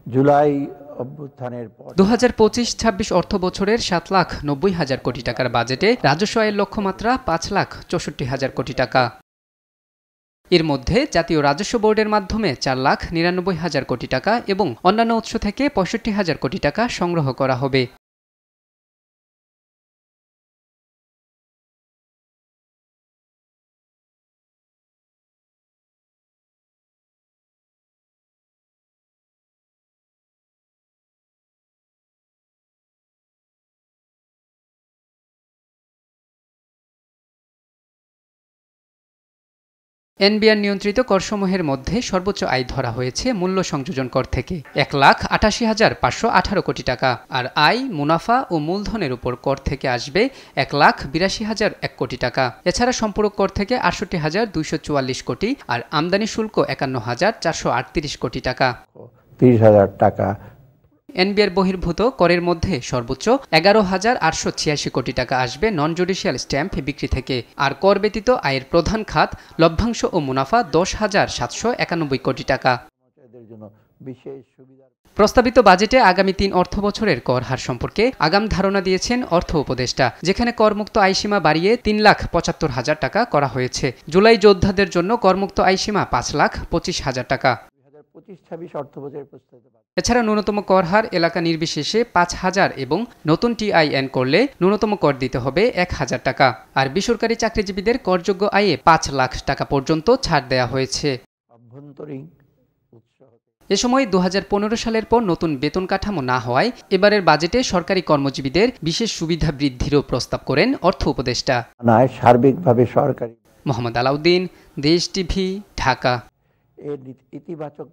জুলাই অভ্যুত্থানের পর 2025-26 অর্থ বছরের 7,90,000 কোটি টাকার বাজেটে রাজস্ব আয়ের লক্ষ্যমাত্রা 5,64,000 কোটি টাকা। এর মধ্যে জাতীয় রাজস্ব বোর্ডের মাধ্যমে 4,99,000 কোটি টাকা এবং অন্যান্য উৎস থেকে 65,000 কোটি টাকা সংগ্রহ করা হবে। এনবিআর নিয়ন্ত্রিত করসমূহের মধ্যে সর্বোচ্চ আয় ধরা হয়েছে মূল্য সংযোজন কর থেকে 1,88,518 কোটি টাকা, আর আয়, মুনাফা ও মূলধনের উপর কর থেকে আসবে 1,82,001 কোটি টাকা। এছাড়া সম্পূরক কর থেকে 68,244 কোটি আর আমদানি শুল্ক 51,438 কোটি টাকা। 30,000 টাকা। এনবিআর বহির্ভূত করের মধ্যে সর্বোচ্চ 11,886 কোটি টাকা আসবে নন জুডিশিয়াল স্ট্যাম্প বিক্রি থেকে, আর কর ব্যতীত আয়ের প্রধান খাত লভ্যাংশ ও মুনাফা 10,791 কোটি টাকা। প্রস্তাবিত বাজেটে আগামী 3 অর্থ বছরের কর হার সম্পর্কে আগাম ধারণা দিয়েছেন অর্থ উপদেষ্টা, যেখানে করমুক্ত আয়সীমা বাড়িয়ে 3,75,000 টাকা করা হয়েছে। জুলাই যোদ্ধাদের জন্য করমুক্ত আয়সীমা 5,25,000 টাকা। এছাড়া ন্যূনতম কর হার এলাকা নির্বিশেষে 5,000 এবং নতুন টিআইএন করলে ন্যূনতম কর দিতে হবে 1,000 টাকা। আর বেসরকারি চাকরিজীবীদের করযোগ্য আয়ে 5 লাখ টাকা পর্যন্ত ছাড় দেওয়া হয়েছে। এ সময় 2015 সালের পর নতুন বেতন কাঠামো না হওয়ায় এবারের বাজেটে সরকারি কর্মজীবীদের বিশেষ সুবিধা বৃদ্ধিরও প্রস্তাব করেন অর্থ উপদেষ্টা। সার্বিকভাবে সরকারি। মোহাম্মদ আলাউদ্দিন, দেশ টিভি, ঢাকা। ইতিবাচক